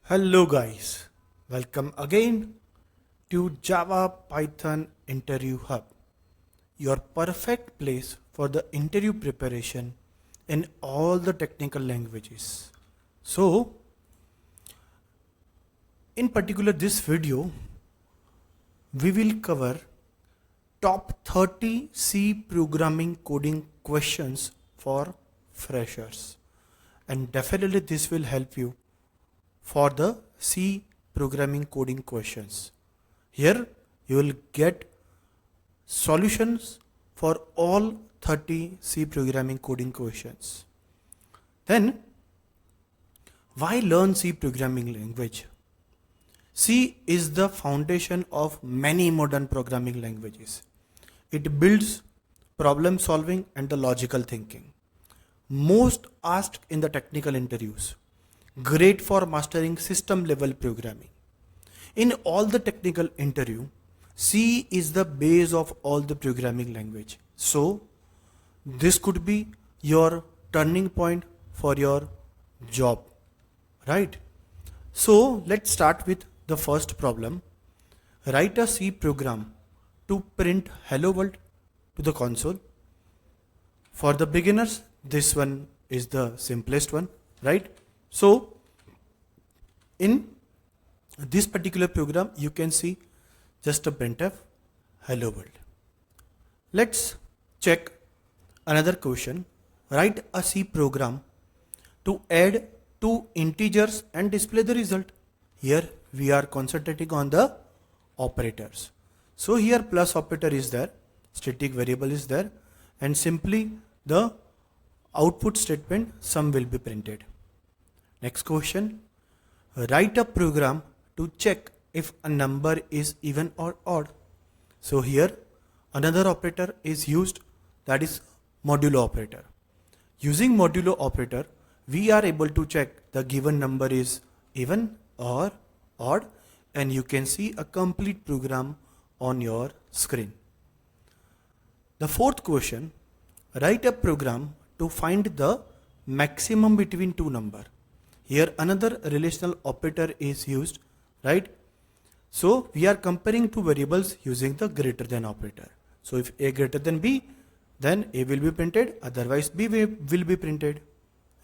Hello guys, welcome again to Java Python Interview Hub, your perfect place for the interview preparation in all the technical languages. So, in particular this video, we will cover top 30 C programming coding questions for freshers, and definitely this will help you for the C programming coding questions. Here you will get solutions for all 30 C programming coding questions. Then, why learn C programming language? C is the foundation of many modern programming languages. It builds problem solving and the logical thinking. Most asked in the technical interviews. Great for mastering system level programming. In all the technical interview, C is the base of all the programming language. So, this could be your turning point for your job, right? So, let's start with the first problem. Write a C program to print hello world to the console. For the beginners, this one is the simplest one, right? So, in this particular program, you can see just a printf hello world. Let's check another question. Write a C program to add two integers and display the result. Here we are concentrating on the operators. So here plus operator is there, static variable is there, and simply the output statement sum will be printed. Next question. Write a program to check if a number is even or odd. So here another operator is used, that is modulo operator. Using modulo operator, we are able to check the given number is even or odd, and you can see a complete program on your screen. The fourth question, write a program to find the maximum between two numbers. Here another relational operator is used, right? So we are comparing two variables using the greater than operator. So if A greater than B, then A will be printed, otherwise B will be printed,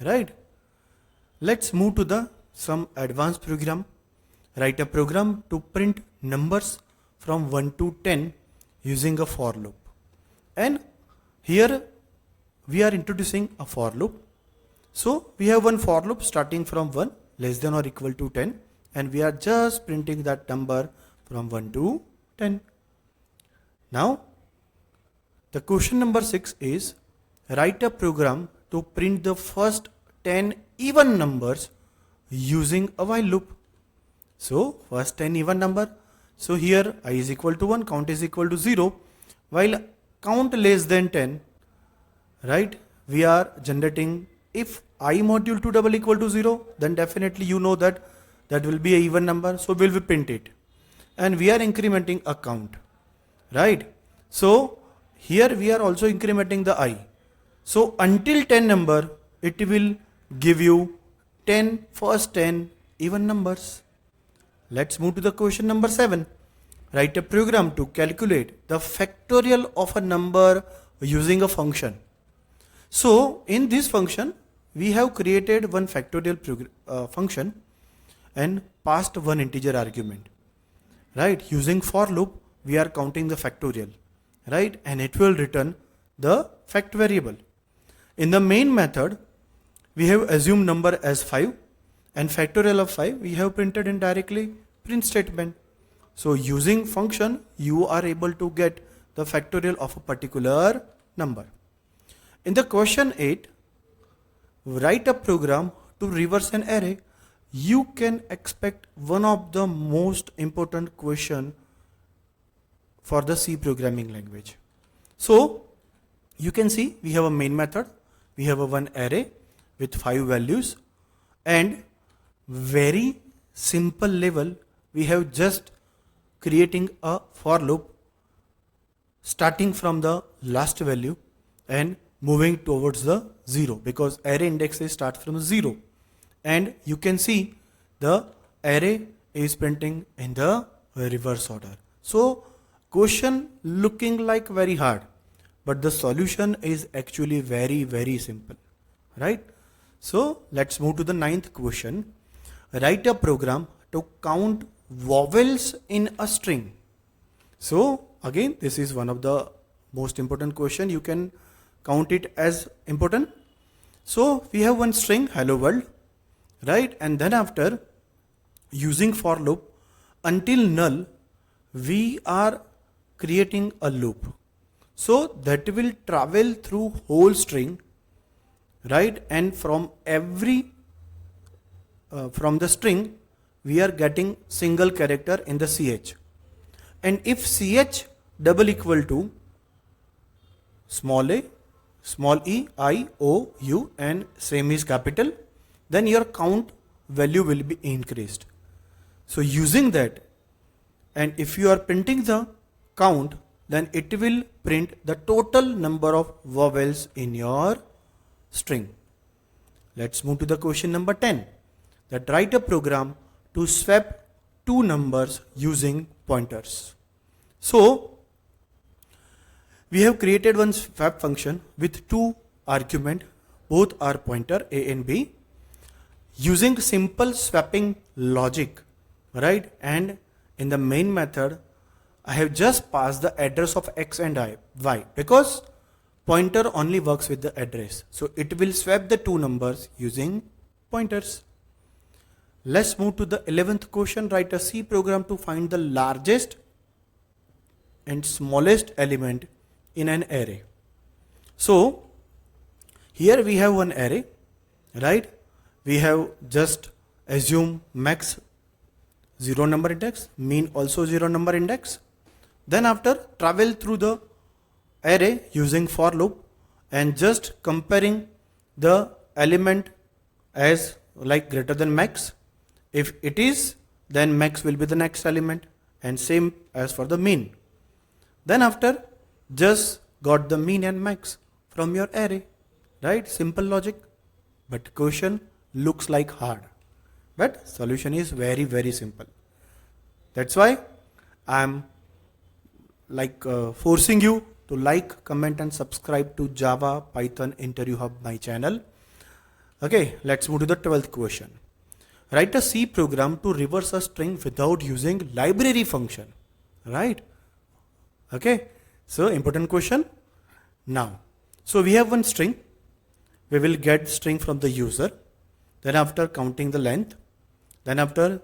right? Let's move to some advanced program. Write a program to print numbers from 1 to 10 using a for loop. And here we are introducing a for loop. So we have one for loop starting from 1 less than or equal to 10, and we are just printing that number from 1 to 10. Now the question number 6 is, write a program to print the first 10 even numbers using a while loop. So first 10 even number. So here I is equal to 1, count is equal to 0, while count less than 10, right? We are generating, if I module 2 double equal to 0, then definitely you know that will be an even number, so we will print it. And we are incrementing a count, right? So here we are also incrementing the I. So until 10 number, it will give you first 10 even numbers. Let's move to the question number 7. Write a program to calculate the factorial of a number using a function. So in this function, we have created one factorial function and passed one integer argument, right? Using for loop, we are counting the factorial, right? And it will return the fact variable. In the main method, we have assumed number as 5, and factorial of 5 we have printed in directly print statement. So using function, you are able to get the factorial of a particular number. In the question 8, write a program to reverse an array. You can expect one of the most important question for the C programming language. So you can see we have a main method, we have a one array with 5 values, and very simple level we have just creating a for loop starting from the last value and moving towards the 0, because array index starts from 0, and you can see the array is printing in the reverse order. So question looking like very hard, but the solution is actually very simple, right? So let's move to the ninth question. Write a program to count vowels in a string. So again, this is one of the most important question. You can count it as important. So we have one string hello world, right? And then after using for loop until null, we are creating a loop. So that will travel through whole string, right? And from every from the string we are getting single character in the ch. And if ch double equal to small a, small e, I, o, u and same is capital, then your count value will be increased. So using that, and if you are printing the count, then it will print the total number of vowels in your string. Let's move to the question number 10. That write a program to swap two numbers using pointers. So we have created one swap function with two arguments, both are pointer a and b, using simple swapping logic, right? And in the main method I have just passed the address of x and y because pointer only works with the address. So it will swap the two numbers using pointers. Let's move to the 11th question. Write a C program to find the largest and smallest element in an array. So here we have one array, right? We have just assume max 0 number index, mean also 0 number index. Then after travel through the array using for loop and just comparing the element as like greater than max. If it is, then max will be the next element, and same as for the mean. Then after just got the mean and max from your array, right? Simple logic, but question looks like hard, but solution is very simple. That's why I am like forcing you to like, comment and subscribe to Java Python Interview Hub, my channel. Okay, let's move to the 12th question. Write a C program to reverse a string without using library function, right? Okay, so important question. Now, so we have one string. We will get string from the user. Then after counting the length, then after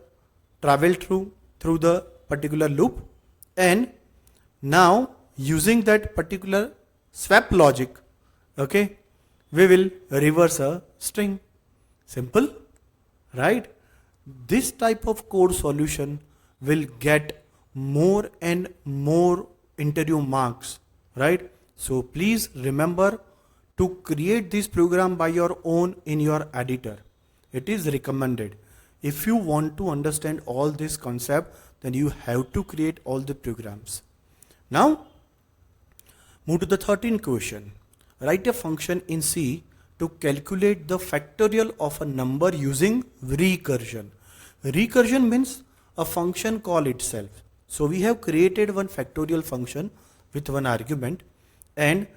travel through the particular loop, and now using that particular swap logic, okay, we will reverse a string. Simple, right? This type of code solution will get more and more interview marks, right? So please remember to create this program by your own in your editor. It is recommended. If you want to understand all this concept, then you have to create all the programs. Now move to the 13th question. Write a function in C to calculate the factorial of a number using recursion. Recursion means a function call itself. So we have created one factorial function with one argument, and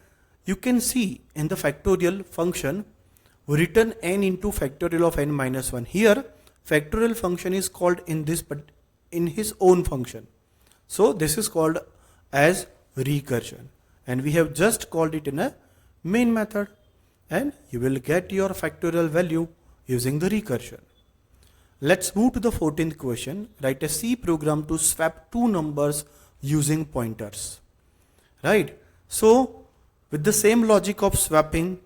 you can see in the factorial function written n into factorial of n minus 1. Here factorial function is called in this, but in his own function. So this is called as recursion, and we have just called it in a main method, and you will get your factorial value using the recursion. Let's move to the 14th question. Write a C program to swap two numbers using pointers, right? So with the same logic of swapping,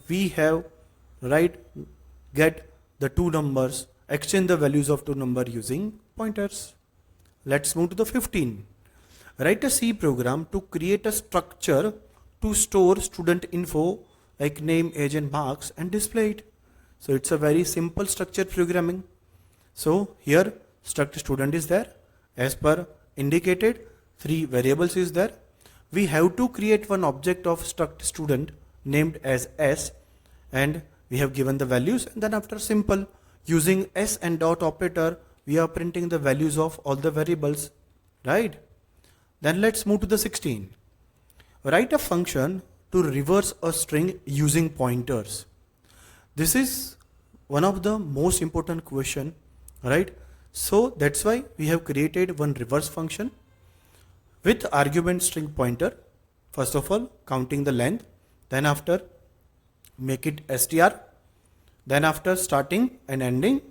we have get the two numbers, exchange the values of two numbers using pointers. Let's move to the 15th. Write a C program to create a structure to store student info like name, age and marks and display it. So it's a very simple structured programming. So here struct student is there. As per indicated, 3 variables is there. We have to create one object of struct student named as S, and we have given the values, and then after simple using S and dot operator we are printing the values of all the variables, right? Then let's move to the 16. Write a function to reverse a string using pointers. This is one of the most important question, right? So that's why we have created one reverse function with argument string pointer. First of all, counting the length, then after make it str, then after starting and ending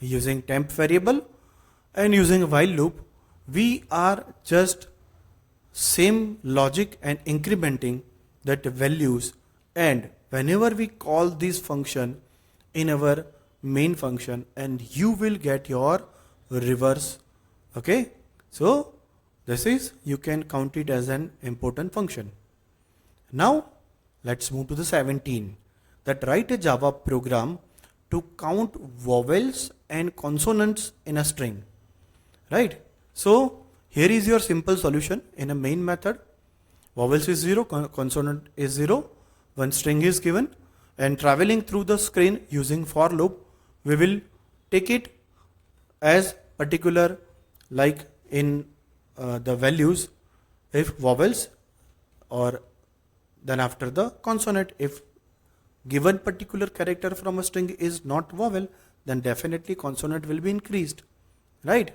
using temp variable and using a while loop. We are just same logic and incrementing that values, and whenever we call this function in our main function, and you will get your reverse. Okay, so this is, you can count it as an important function. Now let's move to the 17, that write a Java program to count vowels and consonants in a string, right? So here is your simple solution in a main method. Vowels is 0, consonant is 0, one string is given, and traveling through the screen using for loop, we will take it as particular, like in the values if vowels, or then after the consonant. If given particular character from a string is not vowel, then definitely consonant will be increased, right?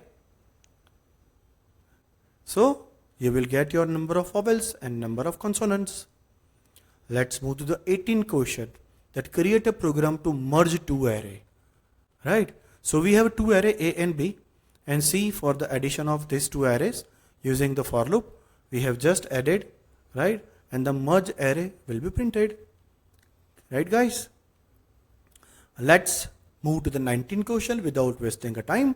So you will get your number of vowels and number of consonants. Let's move to the 18th question, that create a program to merge two array, right? So we have two array A and B and C. For the addition of these two arrays using the for loop, we have just added, right? And the merge array will be printed, right guys? Let's move to the 19th question without wasting a time,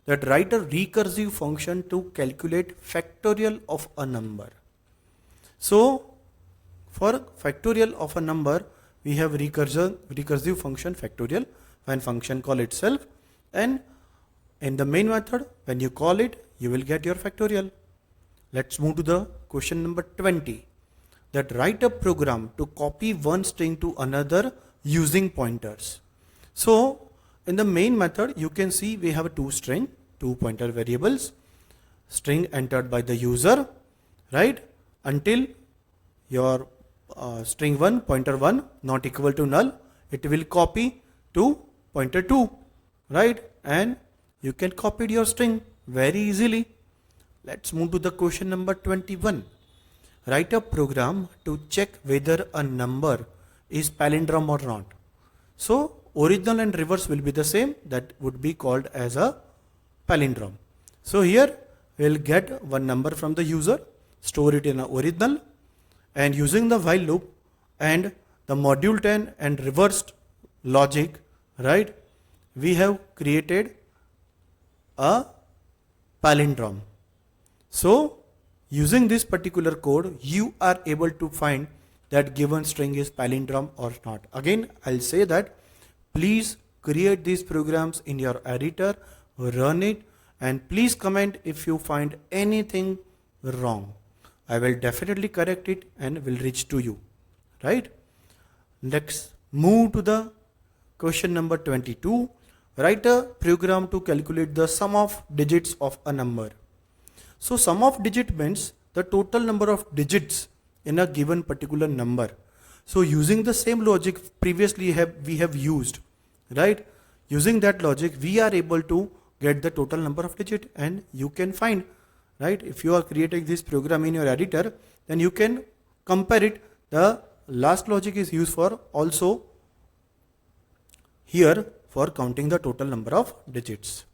that write a recursive function to calculate factorial of a number. So for factorial of a number, we have recursive function factorial, when function call itself, and in the main method when you call it, you will get your factorial. Let's move to the question number 20, that write a program to copy one string to another using pointers. So in the main method, you can see we have two pointer variables, string entered by the user, right? Until your string 1, pointer 1 not equal to null, it will copy to pointer 2, right? And you can copy your string very easily. Let's move to the question number 21. Write a program to check whether a number is palindrome or not. So original and reverse will be the same, that would be called as a palindrome. So here we'll get one number from the user, store it in a original, and using the while loop and the module 10 and reversed logic, right, we have created a palindrome. So using this particular code, you are able to find that given string is palindrome or not. Again, I'll say that please create these programs in your editor, run it, and please comment if you find anything wrong. I will definitely correct it and will reach to you, right? Let's move to the question number 22. Write a program to calculate the sum of digits of a number. So sum of digit means the total number of digits in a given particular number. So using the same logic previously we have used, right? Using that logic, we are able to get the total number of digit, and you can find, right? If you are creating this program in your editor, then you can compare it. The last logic is used for also here for counting the total number of digits.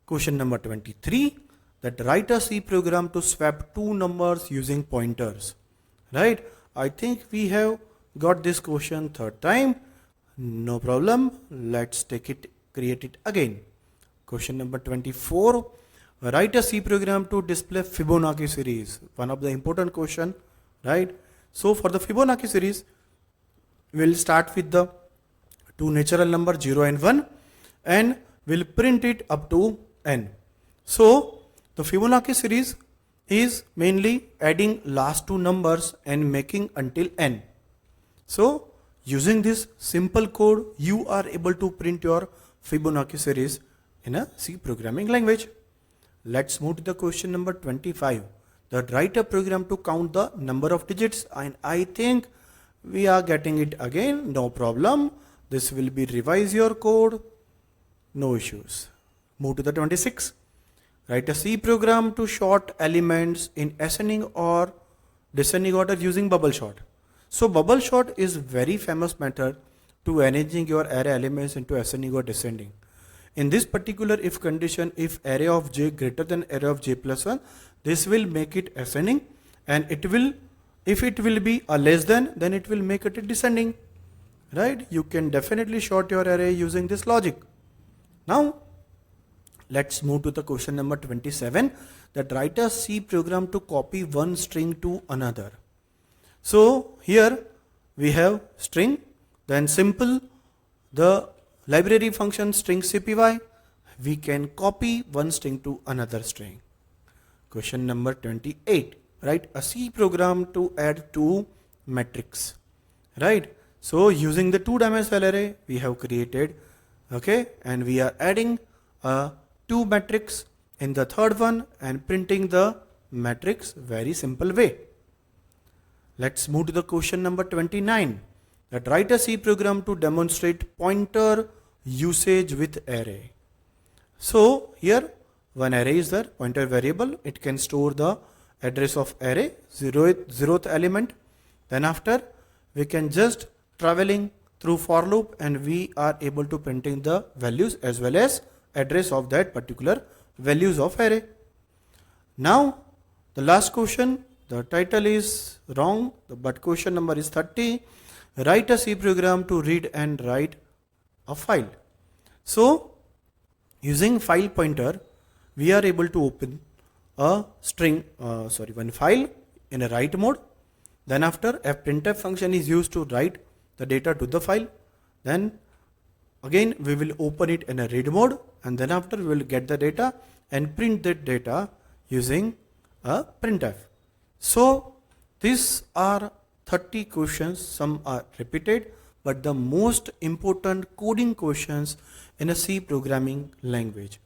Question number 23, that write a C program to swap two numbers using pointers, right? I think we have got this question third time. No problem. Let's take it, create it again. Question number 24, write a C program to display Fibonacci series. One of the important question, right? So for the Fibonacci series, we'll start with the two natural number 0 and 1, and we'll print it up to n. So the Fibonacci series is mainly adding last two numbers and making until n. So using this simple code, you are able to print your Fibonacci series in a C programming language. Let's move to the question number 25. That write a program to count the number of digits, and I think we are getting it again, no problem. This will be revise your code, no issues. Move to the 26. Write a C program to sort elements in ascending or descending order using bubble sort. So bubble sort is very famous method to arranging your array elements into ascending or descending. In this particular if condition, if array of j greater than array of j plus 1, this will make it ascending, and it will, if it will be a less than, then it will make it descending. Right? You can definitely sort your array using this logic. Now let's move to the question number 27, that write a C program to copy one string to another. So here we have string, then simple, the library function string cpy, we can copy one string to another string. Question number 28, write a C program to add two matrix. Right? So using the two-dimensional array we have created, okay, and we are adding a two matrix in the third one and printing the matrix very simple way. Let's move to the question number 29, that write a C program to demonstrate pointer usage with array. So here one array is there, pointer variable, it can store the address of array, zeroth element. Then after we can just traveling through for loop and we are able to printing the values as well as address of that particular values of array. Now the last question, the title is wrong, but question number is 30. Write a C program to read and write a file. So using file pointer we are able to open a string, one file in a write mode. Then after a printf function is used to write the data to the file. Then again we will open it in a read mode, and then after we will get the data and print that data using a printf. So these are 30 questions, some are repeated, but the most important coding questions in a C programming language.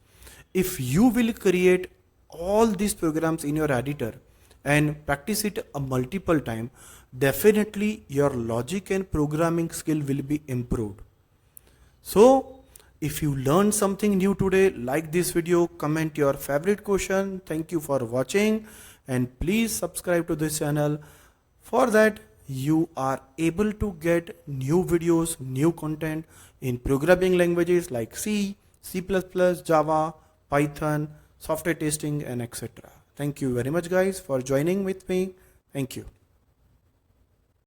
If you will create all these programs in your editor and practice it a multiple time, definitely your logic and programming skill will be improved. So if you learned something new today, like this video, comment your favorite question. Thank you for watching, and please subscribe to this channel. For that you are able to get new videos, new content in programming languages like C, C++, Java, Python, software testing, and etc. Thank you very much guys for joining with me. Thank you.